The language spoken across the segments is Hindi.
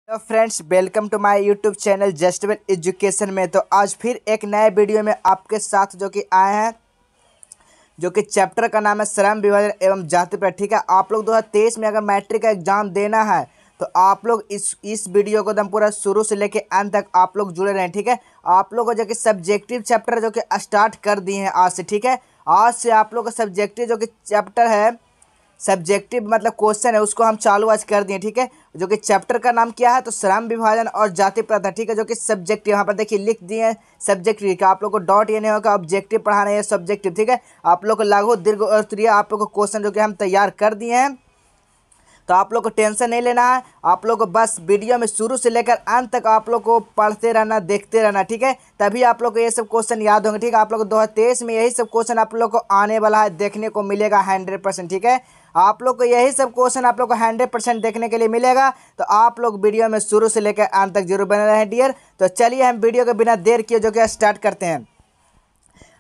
तो friends, welcome to my YouTube channel just well education में। तो आज फिर एक नए वीडियो में आपके साथ जो कि आए हैं, जो कि चैप्टर का नाम है श्रम विभाजन एवं जाति प्रथा। ठीक है, आप लोग 2023 में अगर मैट्रिक का एग्जाम देना है तो आप लोग इस वीडियो को एकदम पूरा शुरू से लेके अंत तक आप लोग जुड़े रहें। ठीक है, आप लोग को जो कि सब्जेक्टिव चैप्टर जो कि स्टार्ट कर दिए हैं आज से। ठीक है, आज से आप लोग का सब्जेक्टिव जो कि चैप्टर है, सब्जेक्टिव मतलब क्वेश्चन है, उसको हम चालू आज कर दिए। ठीक है, जो कि चैप्टर का नाम क्या है तो श्रम विभाजन और जाति प्रथा। ठीक है, जो कि सब्जेक्टिव यहाँ पर देखिए लिख दिए हैं सब्जेक्टिव का। आप लोग को डॉट ये नहीं होगा, ऑब्जेक्टिव पढ़ाना है सब्जेक्टिव। ठीक है, आप लोग को लघु दीर्घ और त्रिया आप लोग को क्वेश्चन जो कि हम तैयार कर दिए हैं, तो आप लोग को टेंशन नहीं लेना है। आप लोग को बस वीडियो में शुरू से लेकर अंत तक आप लोग को पढ़ते रहना, देखते रहना। ठीक है, तभी आप लोग को ये सब क्वेश्चन याद होंगे। ठीक है, आप लोग को 2023 में यही सब क्वेश्चन आप लोग को आने वाला है, देखने को मिलेगा 100%। ठीक है, आप लोग को यही सब क्वेश्चन आप लोग को 100% देखने के लिए मिलेगा। तो आप लोग वीडियो में शुरू से लेकर अंत तक जरूर बने रहें डियर। तो चलिए हम वीडियो को बिना देर किए जो कि स्टार्ट करते हैं।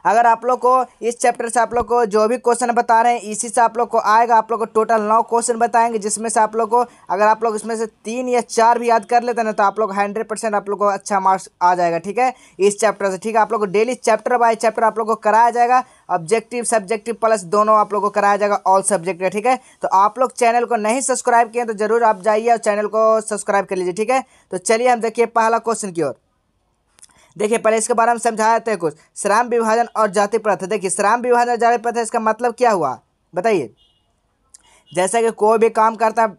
अगर आप लोग को इस चैप्टर से आप लोग को जो भी क्वेश्चन बता रहे हैं इसी से आप लोग को आएगा। आप लोग को टोटल 9 क्वेश्चन बताएंगे, जिसमें से आप लोग को अगर आप लोग इसमें से 3 या 4 भी याद कर लेते हैं ना तो आप लोग 100% आप लोग को अच्छा मार्क्स आ जाएगा। ठीक है, इस चैप्टर से। ठीक है, आप लोग को डेली चैप्टर बाय चैप्टर आप लोग को कराया जाएगा, ऑब्जेक्टिव सब्जेक्टिव प्लस दोनों आप लोग को कराया जाएगा, ऑल सब्जेक्ट का। ठीक है, तो आप लोग चैनल को नहीं सब्सक्राइब किए तो जरूर आप जाइए और चैनल को सब्सक्राइब कर लीजिए। ठीक है, तो चलिए हम देखिए पहला क्वेश्चन की ओर। देखिए पहले इसके बारे में समझाते हैं कुछ। श्रम विभाजन और जाति प्रथा। देखिए श्रम विभाजन और जाति प्रथा इसका मतलब क्या हुआ बताइए। जैसा कि कोई भी काम करता है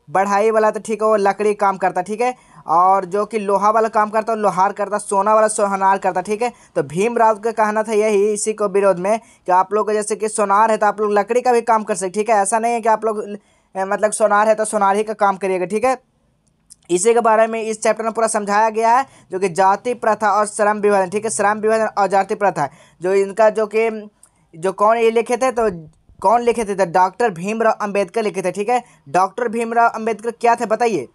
बढ़ाई वाला तो ठीक है वो लकड़ी काम करता। ठीक है, और जो कि लोहा वाला काम करता है लोहार करता, सोना वाला सोनार करता। ठीक है, तो भीमराव का कहना था यही इसी को विरोध में कि आप लोग जैसे कि सोनार है तो आप लोग लकड़ी का भी काम कर सकते। ठीक है, ऐसा नहीं है कि आप लोग मतलब सोनार है तो सोनार ही का काम करिएगा। ठीक है, इसी के बारे में इस चैप्टर में पूरा समझाया गया है, जो कि जाति प्रथा और श्रम विभाजन। ठीक है, श्रम विभाजन और जाति प्रथा जो इनका जो कि जो कौन ये लिखे थे तो कौन लिखे थे तो डॉक्टर भीमराव अंबेडकर लिखे थे। ठीक है, डॉक्टर भीमराव अंबेडकर क्या थे बताइए।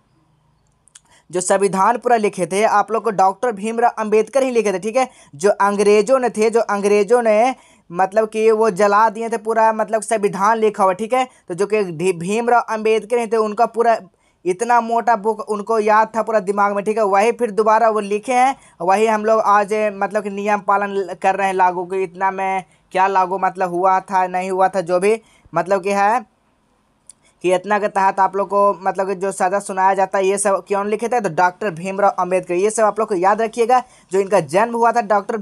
जो संविधान पूरा लिखे थे आप लोग को डॉक्टर भीमराव अंबेडकर ही लिखे थे। ठीक है, जो अंग्रेजों ने थे, जो अंग्रेजों ने मतलब कि वो जला दिए थे पूरा मतलब संविधान लिखा हुआ। ठीक है, तो जो कि भीमराव अंबेडकर ही थे, उनका पूरा इतना मोटा बुक उनको याद था पूरा दिमाग में। ठीक है, वही फिर दोबारा वो लिखे हैं, वही हम लोग आज मतलब कि नियम पालन कर रहे हैं लागू कि इतना में क्या लागू मतलब हुआ था नहीं हुआ था, जो भी मतलब कि है कि इतना के तहत आप लोग को मतलब कि जो सजा सुनाया जाता है ये सब क्यों लिखे थे तो डॉक्टर भीमराव अंबेडकर। ये सब आप लोग को याद रखिएगा। जो इनका जन्म हुआ था डॉक्टर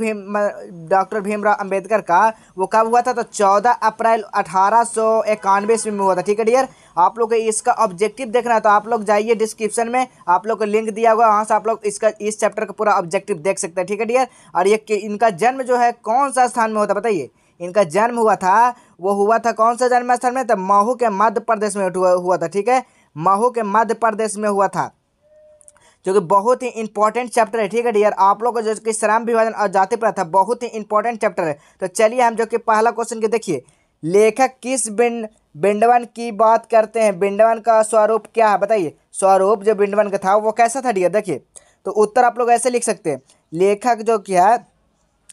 भीमराव अंबेडकर का, वो कब हुआ था तो 14 अप्रैल 1891 ईस्वी में हुआ था। ठीक है डियर, आप लोग को इसका ऑब्जेक्टिव देखना है तो आप लोग जाइए डिस्क्रिप्शन में, आप लोग को लिंक दिया हुआ है, वहाँ से आप लोग इसका इस चैप्टर का पूरा ऑब्जेक्टिव देख सकते हैं। ठीक है डियर, और ये इनका जन्म जो है कौन सा स्थान में होता बताइए। इनका जन्म हुआ था, वो हुआ था कौन सा जन्म स्थल में तो महू के मध्य प्रदेश में हुआ था। ठीक है, महू के मध्य प्रदेश में हुआ था, जो कि बहुत ही इंपॉर्टेंट चैप्टर है। ठीक है डियर, आप लोग को जो कि श्रम विभाजन और जाति प्रथा बहुत ही इंपॉर्टेंट चैप्टर है। तो चलिए हम जो कि पहला क्वेश्चन के देखिए, लेखक किस बिंडवन की बात करते हैं। बिंडवन का स्वरूप क्या है बताइए। स्वरूप जो बिंडवन का था वो कैसा था डियर, देखिए तो उत्तर आप लोग ऐसे लिख सकते हैं। लेखक जो क्या है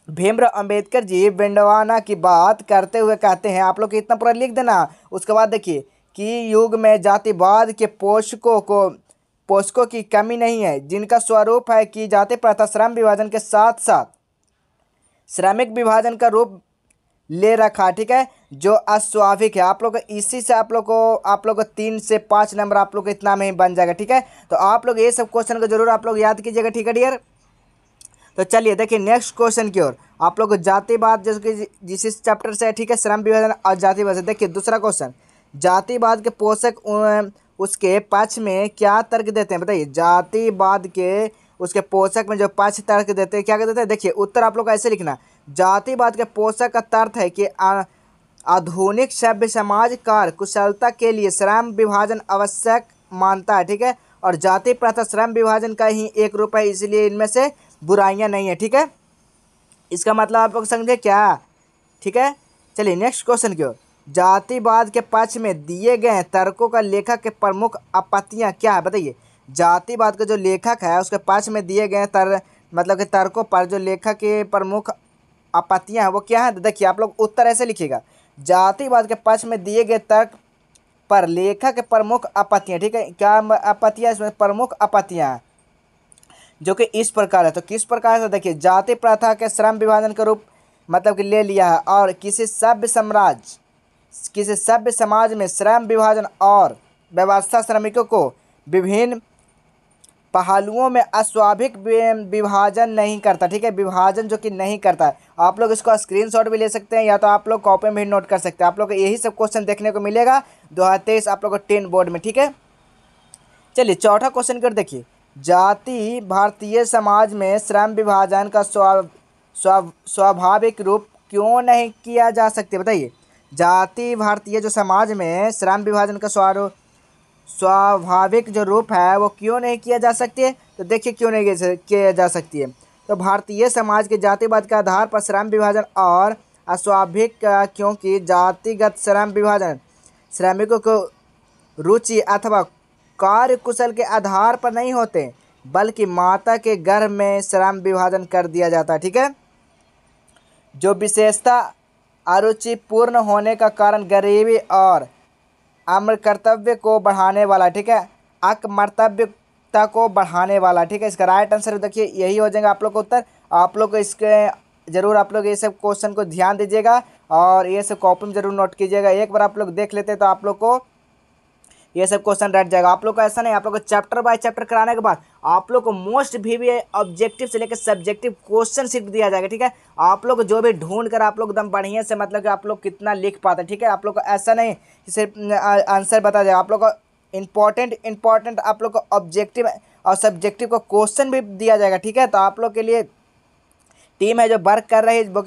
भीमराव अंबेडकर जी बिंडवाना की बात करते हुए कहते हैं, आप लोग इतना पूरा लिख देना। उसके बाद देखिए कि युग में जातिवाद के पोषकों की कमी नहीं है, जिनका स्वरूप है कि जाति प्रथा श्रम विभाजन के साथ साथ श्रमिक विभाजन का रूप ले रखा। ठीक है, जो अस्वाभाविक है। आप लोग इसी से आप लोग को 3 से 5 नंबर आप लोग को इतना में ही बन जाएगा। ठीक है, तो आप लोग ये सब क्वेश्चन को जरूर आप लोग याद कीजिएगा। ठीक है डियर, तो चलिए देखिए नेक्स्ट क्वेश्चन की ओर। आप लोग को जातिवाद जैसे कि जिस चैप्टर से है, ठीक है, श्रम विभाजन और जातिवाद से। देखिए दूसरा क्वेश्चन, जातिवाद के पोषक उसके पक्ष में क्या तर्क देते हैं बताइए। जातिवाद के उसके पोषक में जो पक्ष तर्क देते हैं क्या देते हैं, देखिए उत्तर आप लोग को ऐसे लिखना। जातिवाद के पोषक का तर्क है कि आधुनिक सभ्य समाज कार्य कुशलता के लिए श्रम विभाजन आवश्यक मानता है। ठीक है, और जाति प्रथा श्रम विभाजन का ही एक रूप है, इसलिए इनमें से बुराइयां नहीं है। ठीक है, इसका मतलब आप लोग समझे क्या। ठीक है, चलिए नेक्स्ट क्वेश्चन की ओर। जातिवाद के पक्ष में दिए गए तर्कों का लेखक के प्रमुख आपत्तियां क्या है बताइए। जातिवाद का जो लेखक है उसके पक्ष में दिए गए मतलब कि तर्कों पर जो लेखक के प्रमुख आपत्तियां हैं वो क्या है, देखिए आप लोग उत्तर ऐसे लिखिएगा। जातिवाद के पक्ष में दिए गए तर्क पर लेखक प्रमुख आपत्तियां, ठीक है, क्या आपत्तियां इसमें, प्रमुख आपत्तियां जो कि इस प्रकार है। तो किस प्रकार से, देखिए, जाति प्रथा के श्रम विभाजन के रूप मतलब कि ले लिया है, और किसी सभ्य समाज में श्रम विभाजन और व्यवस्था श्रमिकों को विभिन्न पहलुओं में अस्वाभाविक विभाजन नहीं करता, ठीक है, विभाजन जो कि नहीं करता है। आप लोग इसको स्क्रीनशॉट भी ले सकते हैं या तो आप लोग कॉपी में भी नोट कर सकते हैं। आप लोग को यही सब क्वेश्चन देखने को मिलेगा 2023 आप लोग को 10 बोर्ड में, ठीक है। चलिए चौथा क्वेश्चन कर देखिए, जाति भारतीय समाज में श्रम विभाजन का स्वाभाविक रूप क्यों नहीं किया जा सकते, बताइए। जाति भारतीय जो समाज में श्रम विभाजन का स्वाभाविक जो रूप है वो क्यों नहीं किया जा सकती है। तो देखिए क्यों नहीं किया जा सकती है। तो भारतीय समाज के जातिवाद के आधार पर श्रम विभाजन और अस्वाभाविक, क्योंकि जातिगत श्रम विभाजन श्रमिकों को रुचि अथवा कार्य कुशल के आधार पर नहीं होते, बल्कि माता के गर्भ में श्रम विभाजन कर दिया जाता है, ठीक है, जो विशेषता अरुचिपूर्ण होने का कारण गरीबी और अमर्कर्तव्य को बढ़ाने वाला, ठीक है, अकर्तव्यता को बढ़ाने वाला, ठीक है। इसका राइट आंसर देखिए यही हो जाएगा आप लोग को उत्तर। आप लोग को इसके ज़रूर आप लोग ये सब क्वेश्चन को ध्यान दीजिएगा और ये सब कॉपी में ज़रूर नोट कीजिएगा। एक बार आप लोग देख लेते तो आप लोग को ये सब क्वेश्चन रट जाएगा। आप लोग को ऐसा नहीं, आप लोग को चैप्टर बाय चैप्टर कराने के बाद आप लोग को मोस्ट भी ऑब्जेक्टिव से लेकर सब्जेक्टिव क्वेश्चन सिर्फ दिया जाएगा, ठीक है। आप लोग जो भी ढूंढ कर आप लोग एकदम बढ़िया से मतलब कि आप लोग कितना लिख पाते हैं, ठीक है। आप लोग को ऐसा नहीं कि सिर्फ आंसर बता जाएगा, आप लोग को इंपॉर्टेंट आप लोग को ऑब्जेक्टिव और सब्जेक्टिव को क्वेश्चन भी दिया जाएगा, ठीक है। तो आप लोग के लिए टीम है जो वर्क कर रही है, वो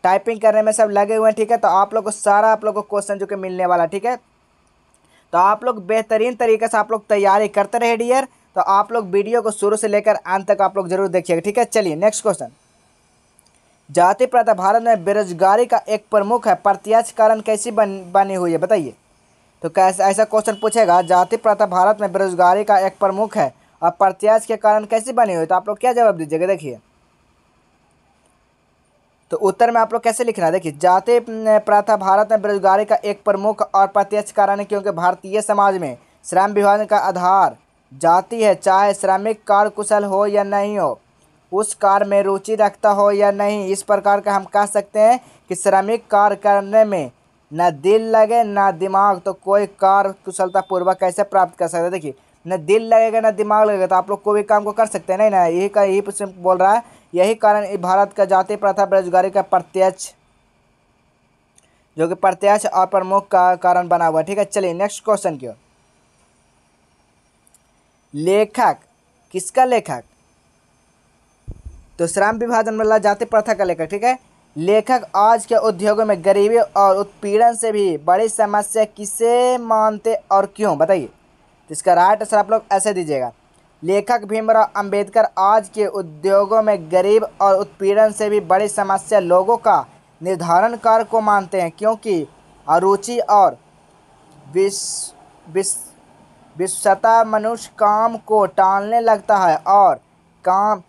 टाइपिंग करने में सब लगे हुए हैं, ठीक है। तो आप लोग को सारा आप लोग को क्वेश्चन जो कि मिलने वाला, ठीक है। तो आप लोग बेहतरीन तरीके से आप लोग तैयारी करते रहे डियर। तो आप लोग वीडियो को शुरू से लेकर अंत तक आप लोग जरूर देखिएगा, ठीक है। चलिए नेक्स्ट क्वेश्चन, जाति प्रथा भारत में बेरोजगारी का एक प्रमुख है, प्रत्यक्ष कारण कैसी बनी हुई है, बताइए। तो कैसे ऐसा क्वेश्चन पूछेगा, जाति प्रथा भारत में बेरोजगारी का एक प्रमुख है और प्रत्यक्ष के कारण कैसी बनी हुई, तो आप लोग क्या जवाब दीजिएगा, देखिए। तो उत्तर में आप लोग कैसे लिखना है, देखिए, जाति प्रथा भारत में बेरोजगारी का एक प्रमुख और प्रत्यक्ष कारण है, क्योंकि भारतीय समाज में श्रम विभाजन का आधार जाति है। चाहे श्रमिक कार्य कुशल हो या नहीं हो, उस कार्य में रुचि रखता हो या नहीं, इस प्रकार का हम कह सकते हैं कि श्रमिक कार्य करने में न दिल लगे न दिमाग, तो कोई कार्य कुशलता पूर्वक कैसे प्राप्त कर सकते हैं। देखिए, न दिल लगेगा न दिमाग लगेगा तो आप लोग कोई भी काम को कर सकते हैं नहीं ना, यही बोल रहा है। यही कारण भारत का जाति प्रथा बेरोजगारी का प्रत्यक्ष जो कि प्रत्यक्ष और प्रमुख का कारण बना हुआ, ठीक है। चलिए नेक्स्ट क्वेश्चन की ओर, लेखक किसका लेखक, तो श्रम विभाजन वाला जाति प्रथा का लेखक, ठीक है। लेखक आज के उद्योगों में गरीबी और उत्पीड़न से भी बड़ी समस्या किसे मानते और क्यों, बताइए। तो इसका राइट आंसर आप लोग ऐसे दीजिएगा, लेखक भीमराव अंबेडकर आज के उद्योगों में गरीब और उत्पीड़न से भी बड़ी समस्या लोगों का निर्धारण कार्य को मानते हैं, क्योंकि अरुचि और विषता मनुष्य काम को टालने लगता है और काम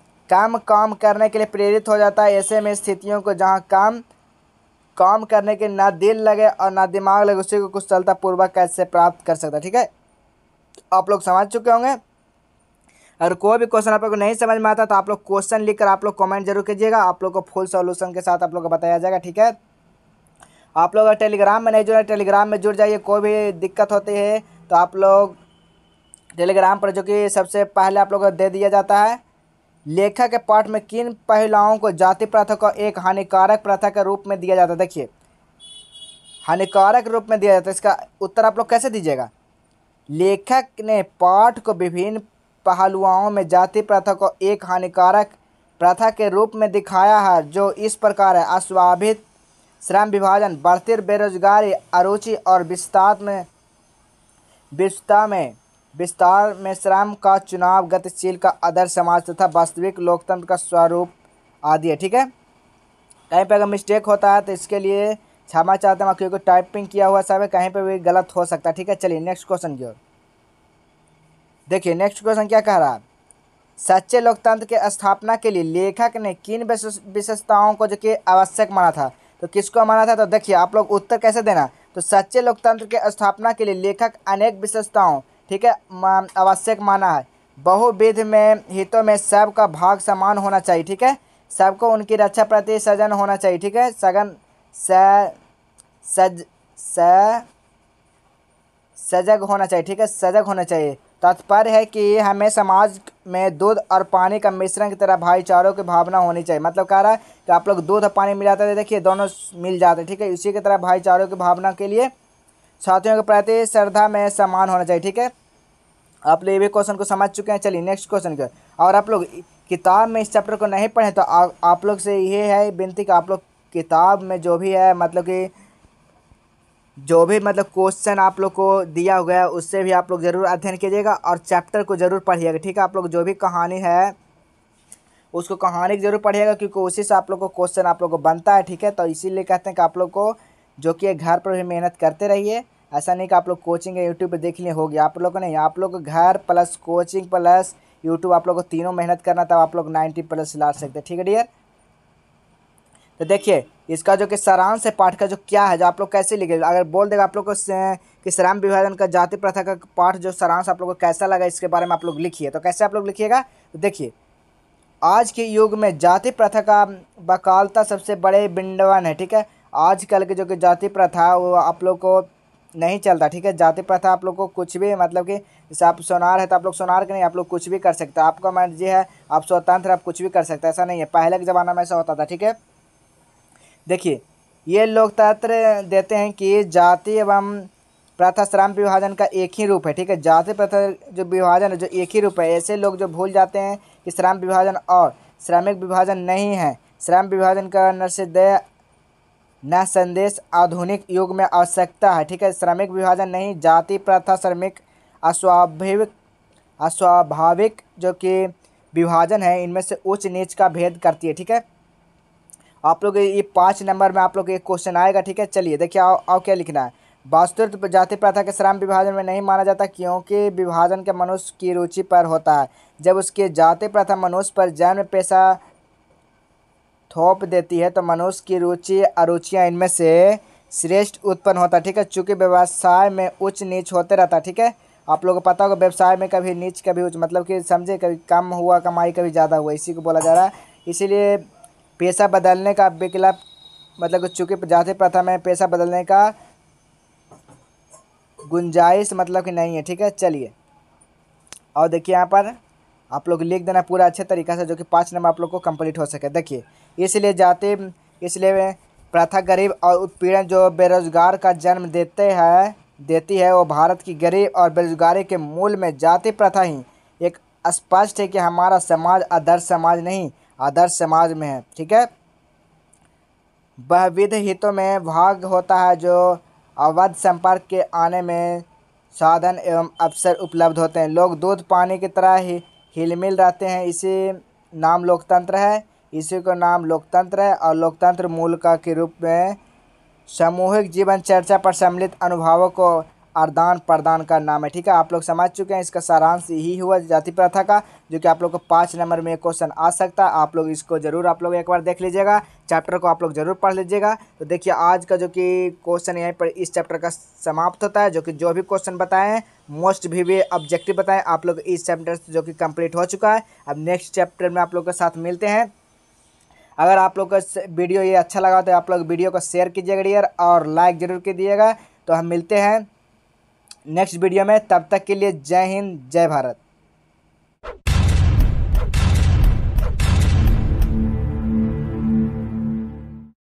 करने के लिए प्रेरित हो जाता है। ऐसे में स्थितियों को जहां काम करने के ना दिल लगे और ना दिमाग लगे, उसी को कुशलता पूर्वक कैसे प्राप्त कर सकता है, ठीक है। आप लोग समझ चुके होंगे। अगर कोई भी क्वेश्चन आप लोग को नहीं समझ में आता तो आप लोग क्वेश्चन लिखकर आप लोग कमेंट जरूर कीजिएगा, आप लोग को फुल सॉल्यूशन के साथ आप लोग को बताया जाएगा, ठीक है। आप लोग अगर टेलीग्राम में नहीं जुड़े, टेलीग्राम में जुड़ जाइए। कोई भी दिक्कत होती है तो आप लोग टेलीग्राम पर, जो कि सबसे पहले आप लोग को दे दिया जाता है, लेखक के पाठ में किन महिलाओं को जाति प्रथा को एक हानिकारक प्रथा के रूप में दिया जाता है। देखिए, हानिकारक रूप में दिया जाता है, इसका उत्तर आप लोग कैसे दीजिएगा। लेखक ने पाठ को विभिन्न पहलुओं में जाति प्रथा को एक हानिकारक प्रथा के रूप में दिखाया है, जो इस प्रकार है, अस्वाभाविक श्रम विभाजन, बढ़ती बेरोजगारी, अरुचि और विस्तार में श्रम का चुनाव, गतिशील का आदर्श समाज तथा वास्तविक लोकतंत्र का स्वरूप आदि है, ठीक है। कहीं पे अगर मिस्टेक होता है तो इसके लिए क्षमा चाहते हैं, क्योंकि टाइपिंग किया हुआ सब है, कहीं पे भी गलत हो सकता है, ठीक है। चलिए नेक्स्ट क्वेश्चन की ओर देखिए। नेक्स्ट क्वेश्चन क्या कह रहा है, सच्चे लोकतंत्र के स्थापना के लिए लेखक ने किन विशेषताओं को जो कि आवश्यक माना था। तो किसको माना था, तो देखिए आप लोग उत्तर कैसे देना, तो सच्चे लोकतंत्र के स्थापना के लिए लेखक अनेक विशेषताओं, ठीक है, आवश्यक माना है। बहुविध में हितों में सबका भाग समान होना चाहिए, ठीक है, सबको उनकी रक्षा प्रति सजन होना चाहिए, ठीक है, सजग होना चाहिए, ठीक है, सजग होना चाहिए। तात्पर्य है कि हमें समाज में दूध और पानी का मिश्रण की तरह भाईचारों की भावना होनी चाहिए। मतलब कह रहा है कि आप लोग दूध और पानी मिलाते थे, देखिए दोनों मिल जाते हैं, ठीक है, इसी की तरह भाईचारों की भावना के लिए साथियों के प्रति श्रद्धा में समान होना चाहिए, ठीक है। आप लोग ये भी क्वेश्चन को समझ चुके हैं। चलिए नेक्स्ट क्वेश्चन का। और आप लोग किताब में इस चैप्टर को नहीं पढ़े तो आप लोग से ये है विनती कि आप लोग किताब में जो भी है मतलब कि जो भी मतलब क्वेश्चन आप लोग को दिया हुआ है उससे भी आप लोग ज़रूर अध्ययन कीजिएगा और चैप्टर को ज़रूर पढ़िएगा, ठीक है। आप लोग जो भी कहानी है उसको कहानी की जरूर पढ़िएगा क्योंकि उसी से आप लोग को क्वेश्चन आप लोग को बनता है, ठीक है। तो इसीलिए कहते हैं कि आप लोग को जो कि घर पर भी मेहनत करते रहिए। ऐसा नहीं कि आप लोग कोचिंग या यूट्यूब पे देख लिए होगी, आप लोग को नहीं, आप लोग को घर प्लस कोचिंग प्लस यूट्यूब आप लोग को तीनों मेहनत करना, तब आप लोग 90+ ला सकते हैं, ठीक है डियर। तो देखिए इसका जो कि सारांश है पाठ का जो क्या है, जो आप लोग कैसे लिखेगा, अगर बोल देगा आप लोग को कि श्रम विभाजन का जाति प्रथा का पाठ जो सारांश आप लोग को कैसा लगा इसके बारे में आप लोग लिखिए। तो कैसे आप लोग लिखिएगा, तो देखिए आज के युग में जाति प्रथा का वकालता सबसे बड़े विडंबन है, ठीक है। आजकल के जो कि जाति प्रथा वो आप लोग को नहीं चलता, ठीक है। जाति प्रथा आप लोग को कुछ भी मतलब कि जैसे आप सोनार है तो आप लोग सोनार के नहीं, आप लोग कुछ भी कर सकते हैं, आपका मर्जी है, आप स्वतंत्र, आप कुछ भी कर सकते हैं, ऐसा नहीं है। पहले के ज़माना में ऐसा होता था, ठीक है। देखिए ये लोकतंत्र देते हैं कि जाति एवं प्रथा श्रम विभाजन का एक ही रूप है, ठीक है। जाति प्रथा जो विभाजन है जो एक ही रूप है। ऐसे लोग जो भूल जाते हैं कि श्रम विभाजन और श्रमिक विभाजन नहीं है। श्रम विभाजन का न संदेश आधुनिक युग में आवश्यकता है, ठीक है। श्रमिक विभाजन नहीं, जाति प्रथा श्रमिक अस्वाभाविक जो कि विभाजन है इनमें से उच्च नीच का भेद करती है, ठीक है। आप लोग ये 5 नंबर में आप लोग एक क्वेश्चन आएगा, ठीक है। चलिए देखिए आओ क्या लिखना है। वास्तुत्व जाति प्रथा के श्रम विभाजन में नहीं माना जाता क्योंकि विभाजन के मनुष्य की रुचि पर होता है। जब उसकी जाति प्रथा मनुष्य पर जन्म पेशा थोप देती है तो मनुष्य की रुचि अरुचियाँ इनमें से श्रेष्ठ उत्पन्न होता है, ठीक है। चूँकि व्यवसाय में उच्च नीच होते रहता है, ठीक है। आप लोगों को पता होगा व्यवसाय में कभी नीच कभी उच्च, मतलब कि समझे कभी कम हुआ कमाई कभी ज़्यादा हुआ, इसी को बोला जा रहा है। इसीलिए पेशा बदलने का विकल्प मतलब चूँकि जाति प्रथा में पेशा बदलने का गुंजाइश मतलब कि नहीं है, ठीक है। चलिए और देखिए यहाँ पर आप लोग लिख देना पूरा अच्छे तरीक़े से जो कि 5 नंबर आप लोग को कंप्लीट हो सके। देखिए इसलिए प्रथा गरीब और उत्पीड़न जो बेरोजगार का जन्म देती है वो भारत की गरीब और बेरोजगारी के मूल में जाति प्रथा ही एक स्पष्ट है कि हमारा समाज आदर्श समाज नहीं आदर्श समाज में है, ठीक है। बहुविध हितों में भाग होता है जो अवैध संपर्क के आने में साधन एवं अवसर उपलब्ध होते हैं। लोग दूध पानी की तरह ही हिलमिल रहते हैं, इसी नाम लोकतंत्र है, इसी का नाम लोकतंत्र है। और लोकतंत्र मूलका के रूप में सामूहिक जीवन चर्चा पर सम्मिलित अनुभवों को आदान प्रदान का नाम है, ठीक है। आप लोग समझ चुके हैं। इसका सारांश यही हुआ जाति प्रथा का, जो कि आप लोग को 5 नंबर में क्वेश्चन आ सकता है। आप लोग इसको ज़रूर आप लोग एक बार देख लीजिएगा, चैप्टर को आप लोग ज़रूर पढ़ लीजिएगा। तो देखिए आज का जो कि क्वेश्चन यहीं पर इस चैप्टर का समाप्त होता है, जो कि जो भी क्वेश्चन बताए हैं मोस्ट भी ऑब्जेक्टिव बताएं आप लोग इस चैप्टर से जो कि कंप्लीट हो चुका है। अब नेक्स्ट चैप्टर में आप लोग के साथ मिलते हैं। अगर आप लोग का वीडियो ये अच्छा लगा तो आप लोग वीडियो को शेयर कीजिएगा डियर और लाइक ज़रूर कीजिएगा। तो हम मिलते हैं नेक्स्ट वीडियो में, तब तक के लिए जय हिंद जय भारत।